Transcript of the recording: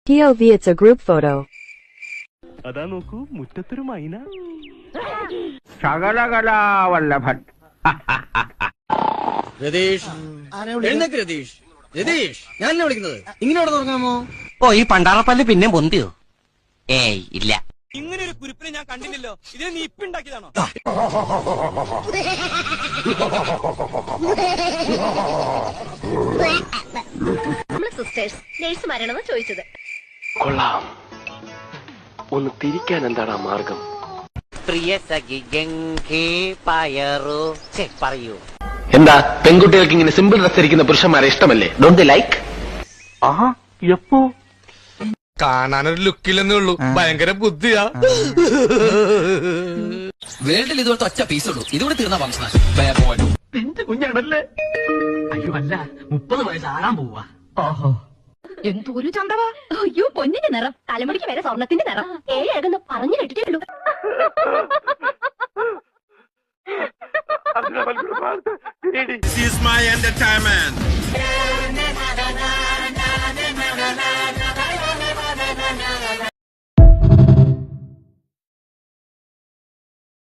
POV, it's a group photo. അതാ നോക്കൂ മുറ്റത്തൊരു മൈന. ശകലകലാവല്ലഭൻ. രതീഷ്, എഴുന്നേക്ക് രതീഷ്. രതീഷ്, ഞാനെന്നെ വിളിക്കുന്നത്. ഇങ്ങനെയോടെ തുടങ്ങാമോ? ഓ, ഈ പണ്ടാറപ്പല്ല് പിന്നെ പൊന്തിയോ? ഏയ് ഇല്ല. ഇങ്ങനെ ഒരു കുരിപ്പിനെ ഞാൻ കണ്ടില്ലല്ലോ. ഇതേ നീ ഇപ്പിണ്ടാക്കിയതാണോ? നമ്മള് സിസ്റ്റേഴ്സ് നേഴ്സുമാരാണെന്ന് ചോദിച്ചത്. കൊള്ളാം. ഒന്ന് തിരിക്കാൻ എന്താണ് ആ മാർഗം? പ്രിയ സഖി ഗംഗേ പയറു പറയൂ. എന്താ പെൺകുട്ടികൾക്ക് ഇങ്ങനെ സിമ്പിൾ ഡ്രസ് ധരിക്കുന്ന പുരുഷന്മാരെ ഇഷ്ടമല്ലേ? Don't like? എപ്പോ കാണാനൊരു ലുക്കില്ലെന്നേ ഉള്ളൂ, ഭയങ്കര ബുദ്ധിയാ. വേൾഡിൽ ഇതുപോലത്തെ ഒറ്റ പീസുള്ളൂ. ഇതുകൂടെ തീർന്ന ഫംഗ്ഷനാ. കുഞ്ഞാണല്ലേ? അയ്യോ അല്ല, 30 വയസ്സാകാൻ പോവാ. ഓഹോ, എന്തൊരു ചന്തവാ. അയ്യോ പൊന്നിന്റെ നിറം, തലമുടിക്ക് വരെ സ്വർണത്തിന്റെ നിറം. ഏഴകന്ന് പറഞ്ഞു കേട്ടിട്ടേ ഉള്ളൂ. This is my entertainment.